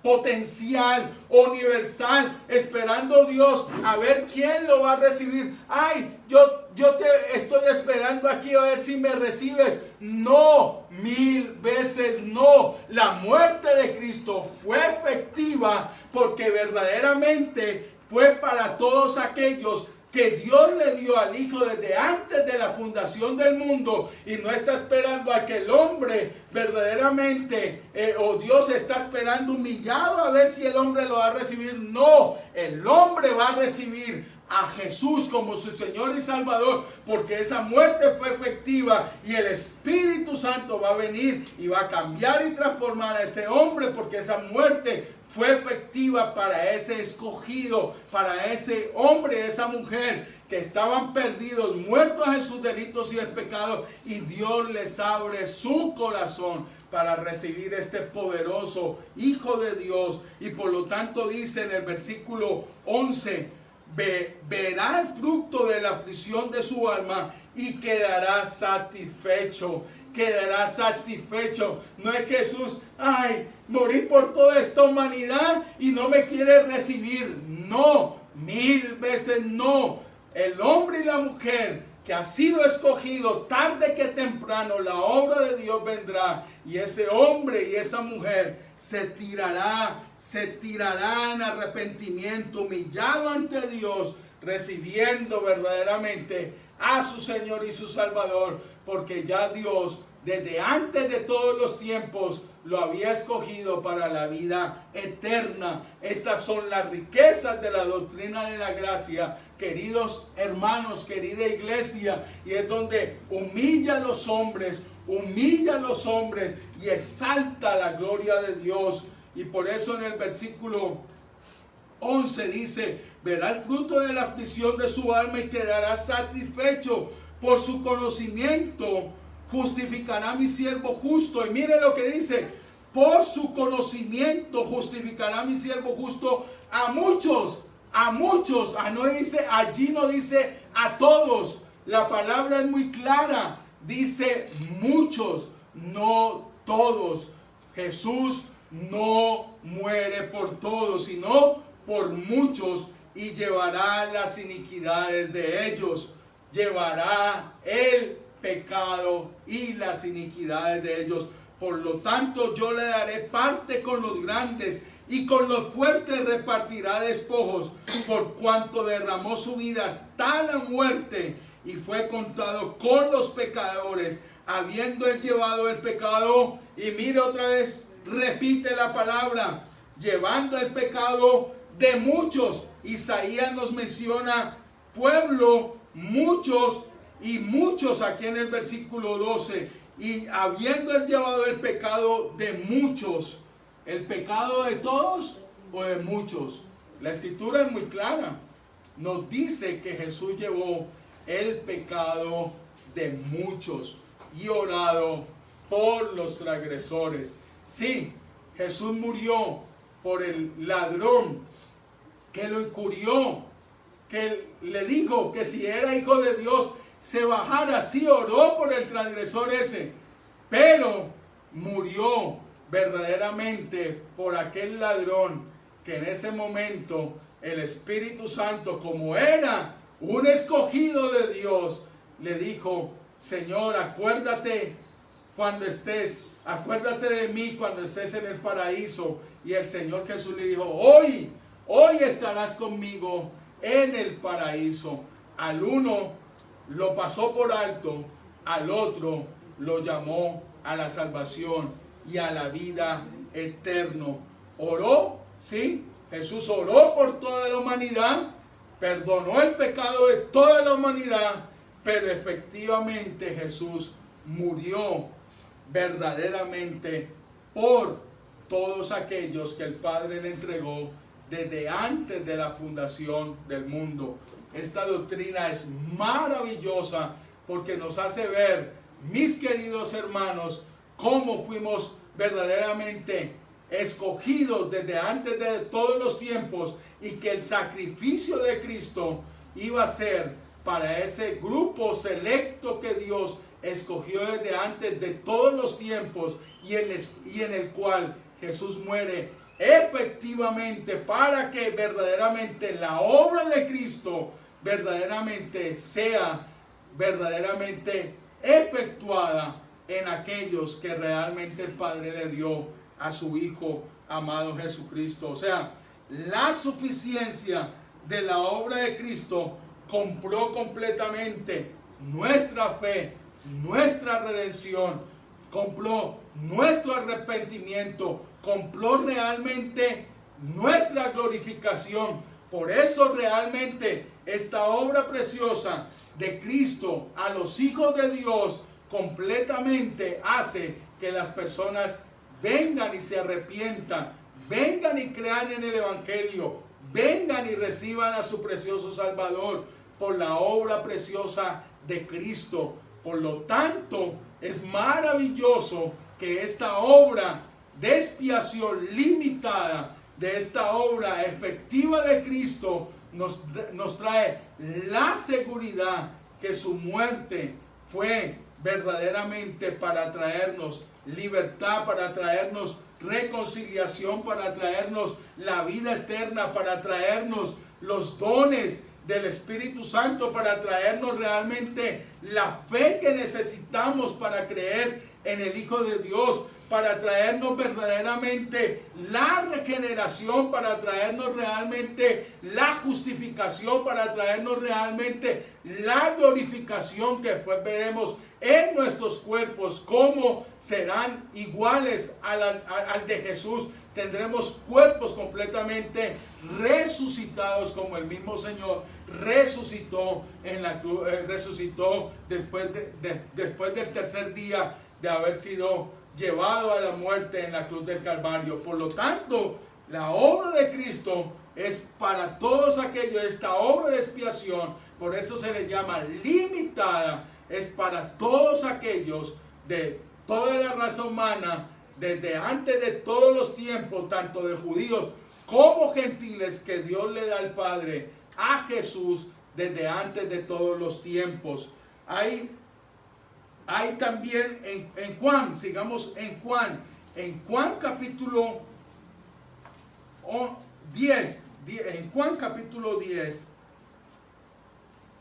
potencial, universal, esperando Dios a ver quién lo va a recibir. Ay, yo te estoy esperando aquí a ver si me recibes. No, 1000 veces no. La muerte de Cristo fue efectiva porque verdaderamente fue para todos aquellos que Dios le dio al Hijo desde antes de la fundación del mundo, y no está esperando a que el hombre verdaderamente, o Dios está esperando humillado a ver si el hombre lo va a recibir. No, el hombre va a recibir a Jesús como su Señor y Salvador, porque esa muerte fue efectiva y el Espíritu Santo va a venir y va a cambiar y transformar a ese hombre, porque esa muerte fue efectiva para ese escogido, para ese hombre, esa mujer que estaban perdidos, muertos en sus delitos y el pecado, y Dios les abre su corazón para recibir este poderoso Hijo de Dios. Y por lo tanto dice en el versículo 11, verá el fruto de la aflicción de su alma y quedará satisfecho. Quedará satisfecho. No es Jesús, ay, morí por toda esta humanidad y no me quiere recibir. No, 1000 veces no. El hombre y la mujer que ha sido escogido, tarde que temprano la obra de Dios vendrá, y ese hombre y esa mujer se tirará en arrepentimiento, humillado ante Dios, recibiendo verdaderamente a su Señor y su Salvador, porque ya Dios desde antes de todos los tiempos lo había escogido para la vida eterna. Estas son las riquezas de la doctrina de la gracia, queridos hermanos, querida iglesia, y es donde humilla a los hombres y exalta la gloria de Dios. Y por eso en el versículo 11 dice, verá el fruto de la aflicción de su alma y quedará satisfecho. Por su conocimiento justificará mi siervo justo. Y mire lo que dice, por su conocimiento justificará mi siervo justo a muchos. No dice, allí no dice a todos. La palabra es muy clara. Dice muchos, no todos. Jesús no muere por todos, sino por muchos, y llevará las iniquidades de ellos. Llevará el pecado y las iniquidades de ellos. Por lo tanto, yo le daré parte con los grandes, y con los fuertes repartirá despojos, por cuanto derramó su vida hasta la muerte y fue contado con los pecadores, habiendo él llevado el pecado. Y mire otra vez, repite la palabra, llevando el pecado de muchos. Isaías nos menciona pueblo, muchos y muchos aquí en el versículo 12. Y habiendo él llevado el pecado de muchos. ¿El pecado de todos o de muchos? La escritura es muy clara. Nos dice que Jesús llevó el pecado de muchos y orado por los transgresores. Sí, Jesús murió por el ladrón que lo incurió, que le dijo que si era hijo de Dios se bajara. Sí, oró por el transgresor ese, pero murió verdaderamente por aquel ladrón que en ese momento el Espíritu Santo, como era un escogido de Dios, le dijo, Señor, acuérdate de mí cuando estés en el paraíso. Y el Señor Jesús le dijo, hoy estarás conmigo en el paraíso. Al uno lo pasó por alto, al otro lo llamó a la salvación y a la vida eterna. Oró, sí, Jesús oró por toda la humanidad, perdonó el pecado de toda la humanidad, pero efectivamente Jesús murió verdaderamente por todos aquellos que el Padre le entregó desde antes de la fundación del mundo. Esta doctrina es maravillosa porque nos hace ver, mis queridos hermanos, cómo fuimos verdaderamente escogidos desde antes de todos los tiempos, y que el sacrificio de Cristo iba a ser para ese grupo selecto que Dios escogió desde antes de todos los tiempos, y en el cual Jesús muere efectivamente para que verdaderamente la obra de Cristo verdaderamente sea verdaderamente efectuada en aquellos que realmente el Padre le dio a su Hijo amado Jesucristo. O sea, la suficiencia de la obra de Cristo compró completamente nuestra fe, nuestra redención, compró nuestro arrepentimiento, compró realmente nuestra glorificación, Por eso realmente esta obra preciosa de Cristo a los hijos de Dios completamente hace que las personas vengan y se arrepientan, vengan y crean en el Evangelio, vengan y reciban a su precioso Salvador por la obra preciosa de Cristo. Por lo tanto, es maravilloso que esta obra de expiación limitada, de esta obra efectiva de Cristo, nos trae la seguridad que su muerte fue verdaderamente para traernos libertad, para traernos reconciliación, para traernos la vida eterna, para traernos los dones del Espíritu Santo, para traernos realmente la fe que necesitamos para creer en el Hijo de Dios, para traernos verdaderamente la regeneración, para traernos realmente la justificación, para traernos realmente la glorificación, que después veremos en nuestros cuerpos cómo serán iguales al de Jesús. Tendremos cuerpos completamente resucitados, como el mismo Señor resucitó en la cruz, resucitó después del tercer día de haber sido llevado a la muerte en la cruz del Calvario. Por lo tanto, la obra de Cristo es para todos aquellos, esta obra de expiación, por eso se le llama limitada, es para todos aquellos de toda la raza humana, desde antes de todos los tiempos, tanto de judíos como gentiles, que Dios le da al Padre a Jesús desde antes de todos los tiempos. Hay también en Juan, sigamos en Juan capítulo 10, en Juan capítulo 10,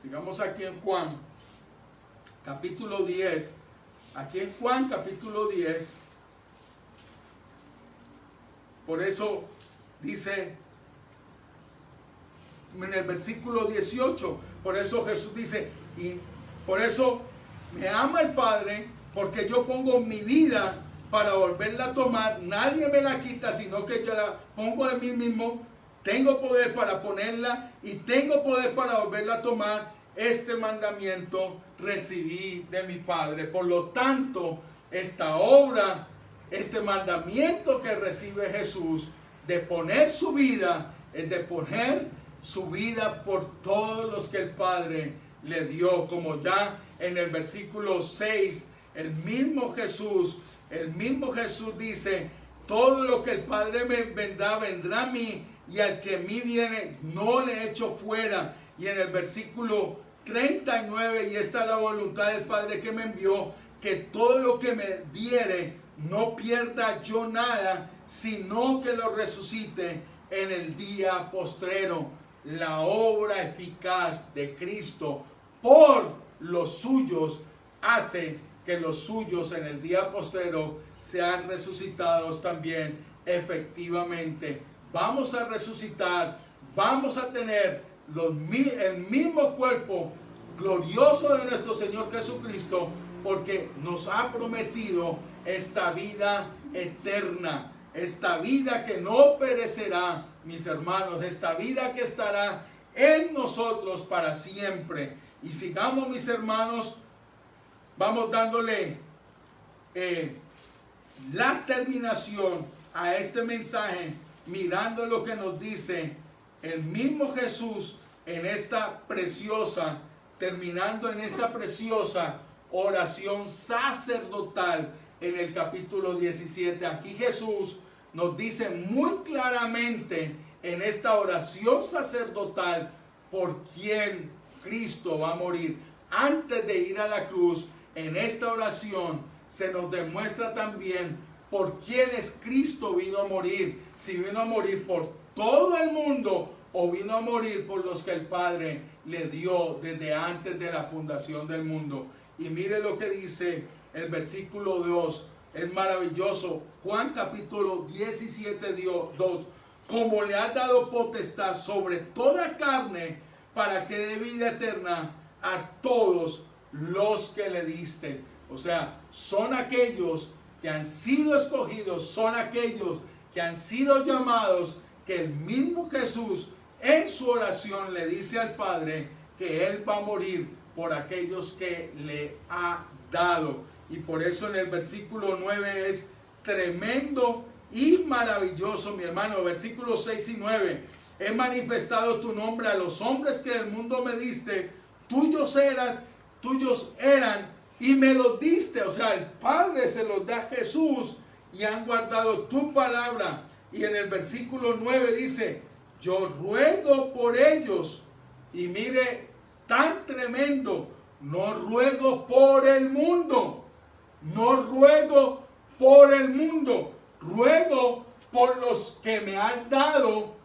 sigamos aquí en Juan capítulo 10, aquí en Juan capítulo 10, por eso dice en el versículo 18, por eso Jesús dice, y por eso me ama el Padre, porque yo pongo mi vida para volverla a tomar. Nadie me la quita, sino que yo la pongo de mí mismo. Tengo poder para ponerla y tengo poder para volverla a tomar. Este mandamiento recibí de mi Padre. Por lo tanto, esta obra, este mandamiento que recibe Jesús de poner su vida, es de poner su vida por todos los que el Padre le dio, como ya en el versículo 6, el mismo Jesús dice, todo lo que el Padre me vendrá a mí, y al que a mí viene no le echo fuera. Y en el versículo 39, y esta es la voluntad del Padre que me envió, que todo lo que me diere no pierda yo nada, sino que lo resucite en el día postrero. La obra eficaz de Cristo por los suyos hace que los suyos en el día postrero sean resucitados también efectivamente. Vamos a resucitar, vamos a tener el mismo cuerpo glorioso de nuestro Señor Jesucristo, porque nos ha prometido esta vida eterna, esta vida que no perecerá, mis hermanos, esta vida que estará en nosotros para siempre. Y sigamos, mis hermanos, vamos dándole la terminación a este mensaje, mirando lo que nos dice el mismo Jesús en esta preciosa, terminando en esta preciosa oración sacerdotal en el capítulo 17. Aquí Jesús nos dice muy claramente en esta oración sacerdotal por quién Cristo va a morir. Antes de ir a la cruz, en esta oración se nos demuestra también por quién es Cristo vino a morir. Si vino a morir por todo el mundo o vino a morir por los que el Padre le dio desde antes de la fundación del mundo. Y mire lo que dice el versículo 2. Es maravilloso. Juan capítulo 17, 2. Como le has dado potestad sobre toda carne, para que dé vida eterna a todos los que le diste. O sea, son aquellos que han sido escogidos, son aquellos que han sido llamados, que el mismo Jesús en su oración le dice al Padre que Él va a morir por aquellos que le ha dado. Y por eso en el versículo 9 es tremendo y maravilloso, mi hermano. Versículos 6 y 9. He manifestado tu nombre a los hombres que del mundo me diste. Tuyos eran y me los diste. O sea, el Padre se los da a Jesús y han guardado tu palabra. Y en el versículo 9 dice, yo ruego por ellos. Y mire, tan tremendo, no ruego por el mundo. No ruego por el mundo. Ruego por los que me has dado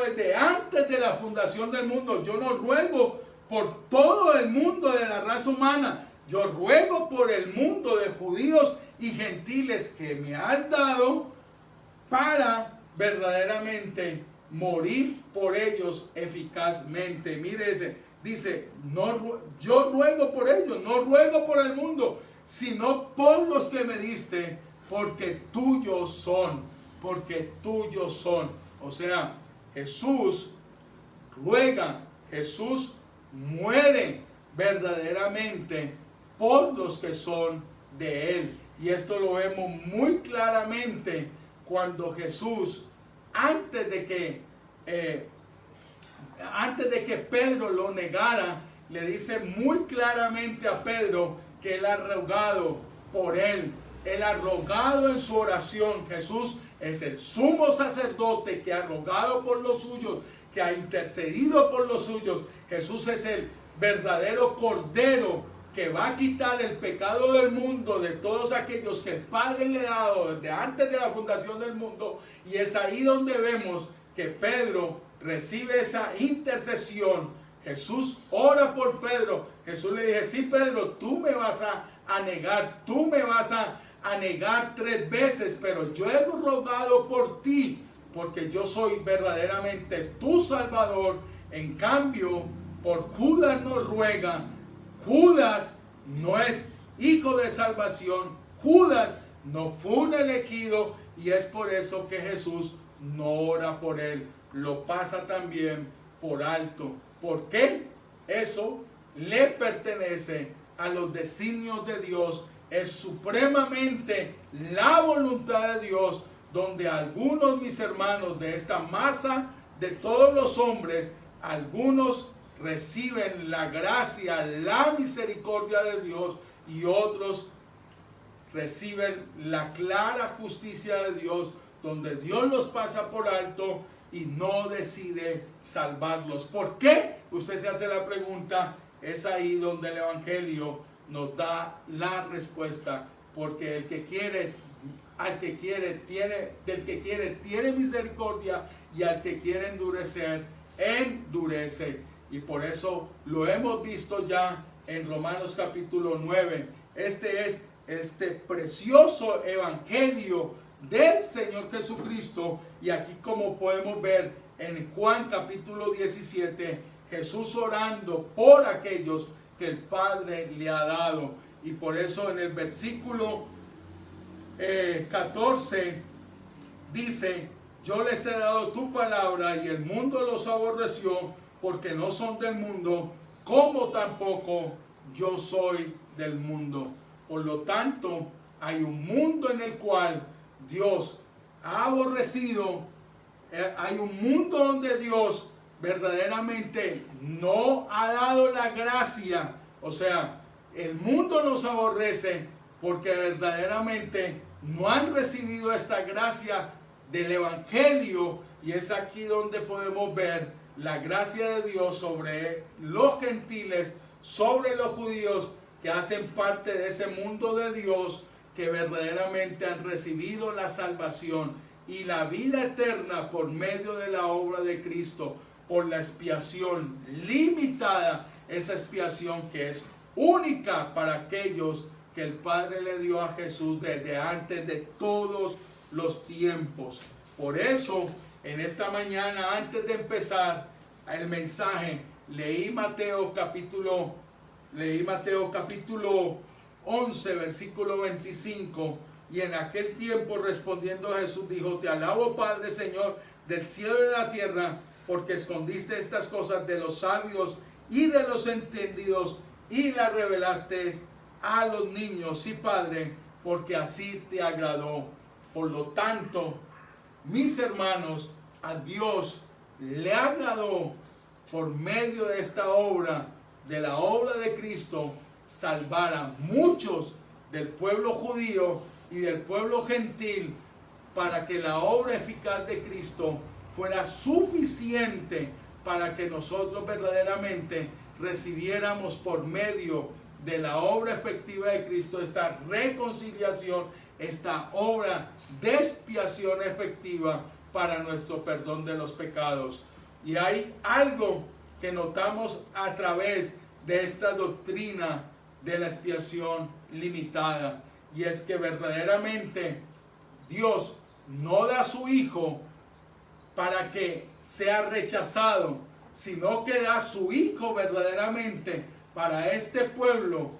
desde antes de la fundación del mundo. Yo no ruego por todo el mundo de la raza humana. Yo ruego por el mundo de judíos y gentiles que me has dado para verdaderamente morir por ellos eficazmente. Mire ese, dice, yo ruego por ellos, no ruego por el mundo, sino por los que me diste, porque tuyos son, O sea, Jesús ruega, Jesús muere verdaderamente por los que son de Él. Y esto lo vemos muy claramente cuando Jesús, antes de que Pedro lo negara, le dice muy claramente a Pedro que Él ha rogado por él. Él ha rogado en su oración. Jesús es el sumo sacerdote que ha rogado por los suyos, que ha intercedido por los suyos. Jesús es el verdadero Cordero que va a quitar el pecado del mundo, de todos aquellos que el Padre le ha dado desde antes de la fundación del mundo. Y es ahí donde vemos que Pedro recibe esa intercesión. Jesús ora por Pedro. Jesús le dice, sí, Pedro, tú me vas a negar, tú me vas a negar 3 veces, pero yo he rogado por ti, porque yo soy verdaderamente tu Salvador. En cambio, por Judas no ruega. Judas no es hijo de salvación. Judas no fue un elegido, y es por eso que Jesús no ora por él. Lo pasa también por alto. ¿Por qué? Eso le pertenece a los designios de Dios. Es supremamente la voluntad de Dios, donde algunos, mis hermanos, de esta masa de todos los hombres, algunos reciben la gracia, la misericordia de Dios, y otros reciben la clara justicia de Dios, donde Dios los pasa por alto y no decide salvarlos. ¿Por qué? Usted se hace la pregunta. Es ahí donde el Evangelio nos da la respuesta. Porque el que quiere, del que quiere tiene misericordia, y al que quiere endurecer, endurece. Y por eso lo hemos visto ya en Romanos capítulo 9. Este es este precioso evangelio del Señor Jesucristo. Y aquí, como podemos ver en Juan capítulo 17, Jesús orando por aquellos que el Padre le ha dado. Y por eso en el versículo 14 dice, yo les he dado tu palabra y el mundo los aborreció, porque no son del mundo, como tampoco yo soy del mundo. Por lo tanto, hay un mundo en el cual Dios ha aborrecido. Hay un mundo donde Dios verdaderamente no ha dado la gracia. O sea, el mundo nos aborrece porque verdaderamente no han recibido esta gracia del Evangelio. Y es aquí donde podemos ver la gracia de Dios sobre los gentiles, sobre los judíos que hacen parte de ese mundo de Dios, que verdaderamente han recibido la salvación y la vida eterna por medio de la obra de Cristo, por la expiación limitada, esa expiación que es única para aquellos que el Padre le dio a Jesús desde antes de todos los tiempos. Por eso, en esta mañana, antes de empezar el mensaje, leí Mateo capítulo 11, versículo 25. Y en aquel tiempo, respondiendo Jesús, dijo: Te alabo, Padre, Señor del cielo y de la tierra, porque escondiste estas cosas de los sabios y de los entendidos y las revelaste a los niños. Sí, Padre, porque así te agradó. Por lo tanto, mis hermanos, a Dios le agradó por medio de esta obra, de la obra de Cristo, salvar a muchos del pueblo judío y del pueblo gentil, para que la obra eficaz de Cristo fuera suficiente para que nosotros verdaderamente recibiéramos por medio de la obra efectiva de Cristo esta reconciliación, esta obra de expiación efectiva para nuestro perdón de los pecados. Y hay algo que notamos a través de esta doctrina de la expiación limitada, y es que verdaderamente Dios no da a su Hijo para que sea rechazado, sino que da a su Hijo verdaderamente para este pueblo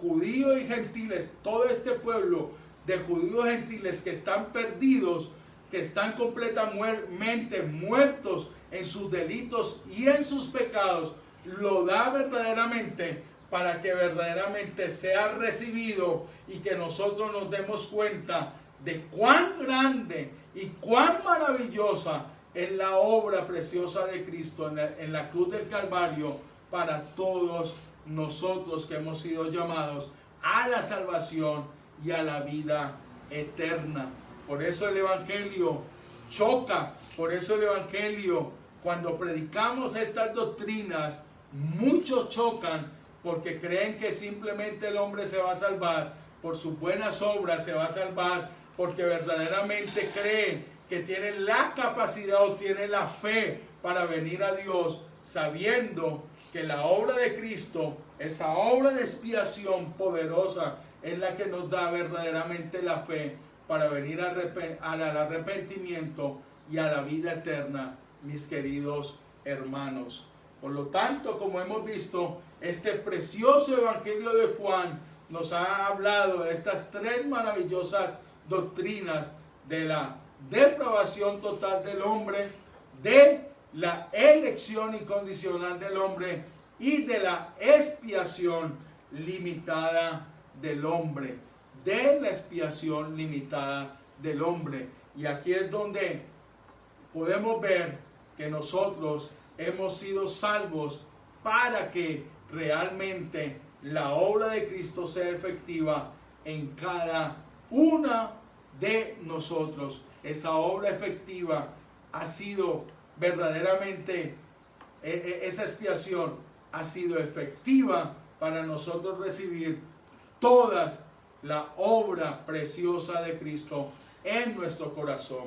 judío y gentiles, todo este pueblo de judíos gentiles que están perdidos, que están completamente muertos en sus delitos y en sus pecados, lo da verdaderamente para que verdaderamente sea recibido y que nosotros nos demos cuenta de cuán grande y cuán maravillosa es la obra preciosa de Cristo en la cruz del Calvario para todos nosotros que hemos sido llamados a la salvación y a la vida eterna. Por eso el Evangelio choca, por eso el Evangelio, cuando predicamos estas doctrinas, muchos chocan porque creen que simplemente el hombre se va a salvar por sus buenas obras, se va a salvar porque verdaderamente creen que tiene la capacidad o tiene la fe para venir a Dios, sabiendo que la obra de Cristo, esa obra de expiación poderosa, es la que nos da verdaderamente la fe para venir al arrepentimiento y a la vida eterna, mis queridos hermanos. Por lo tanto, como hemos visto, este precioso Evangelio de Juan nos ha hablado de estas tres maravillosas doctrinas de la depravación total del hombre, de la elección incondicional del hombre y de la expiación limitada del hombre. De la expiación limitada del hombre. Y aquí es donde podemos ver que nosotros hemos sido salvos para que realmente la obra de Cristo sea efectiva en cada una de nosotros. Esa obra efectiva ha sido verdaderamente, esa expiación ha sido efectiva para nosotros recibir todas la obra preciosa de Cristo en nuestro corazón.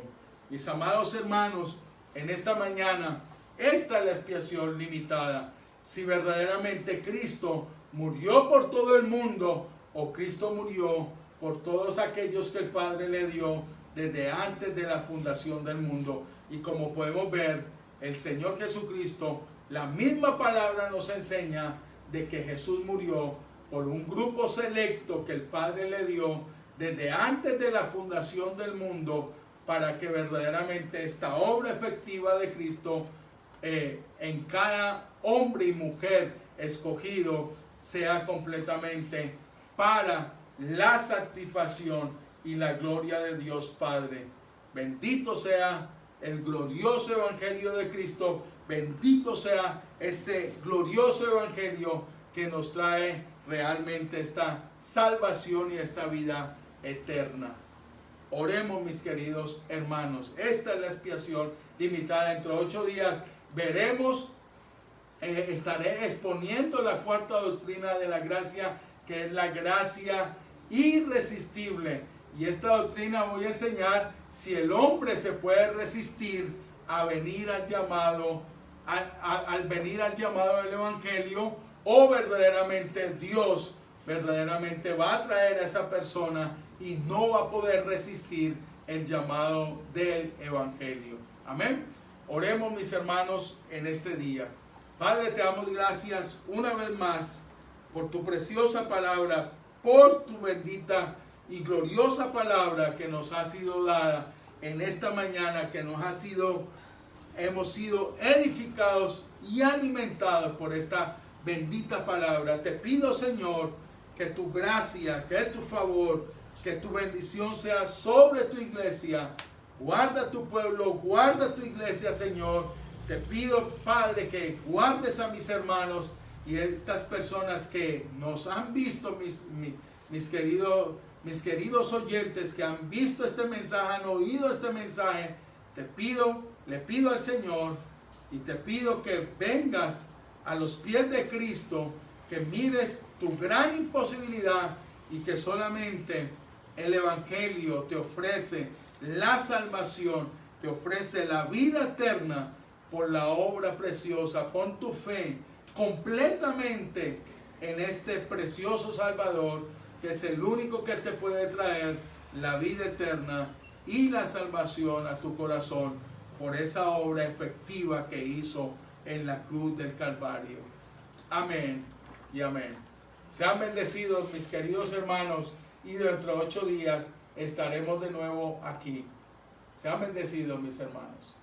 Mis amados hermanos, en esta mañana, esta es la expiación limitada. Si verdaderamente Cristo murió por todo el mundo, o Cristo murió por todos aquellos que el Padre le dio desde antes de la fundación del mundo. Y como podemos ver, el Señor Jesucristo, la misma palabra nos enseña de que Jesús murió por un grupo selecto que el Padre le dio desde antes de la fundación del mundo, para que verdaderamente esta obra efectiva de Cristo en cada hombre y mujer escogido sea completamente para la satisfacción y la gloria de Dios Padre. Bendito sea el glorioso Evangelio de Cristo, bendito sea este glorioso Evangelio que nos trae realmente esta salvación y esta vida eterna. Oremos, mis queridos hermanos. Esta es la expiación limitada. Dentro de 8 días veremos, estaré exponiendo la cuarta doctrina de la gracia, que es la gracia irresistible. Y esta doctrina voy a enseñar si el hombre se puede resistir a venir al llamado, al venir al llamado del Evangelio, o verdaderamente Dios verdaderamente va a traer a esa persona y no va a poder resistir el llamado del Evangelio. Amén. Oremos, mis hermanos, en este día. Padre, te damos gracias una vez más por tu preciosa palabra, por tu bendita y gloriosa palabra que nos ha sido dada en esta mañana, que nos ha sido hemos sido edificados y alimentados por esta bendita palabra. Te pido, Señor, que tu gracia, que tu favor, que tu bendición sea sobre tu iglesia. Guarda tu pueblo, guarda tu iglesia, Señor. Te pido, Padre, que guardes a mis hermanos y estas personas que nos han visto, mis queridos oyentes que han visto este mensaje, han oído este mensaje. Le pido al Señor y te pido que vengas a los pies de Cristo, que mires tu gran imposibilidad y que solamente el Evangelio te ofrece la salvación, te ofrece la vida eterna por la obra preciosa. Pon tu fe completamente en este precioso Salvador, que es el único que te puede traer la vida eterna y la salvación a tu corazón por esa obra efectiva que hizo en la cruz del Calvario. Amén y amén. Sean bendecidos, mis queridos hermanos, y dentro de 8 días estaremos de nuevo aquí. Sean bendecidos, mis hermanos.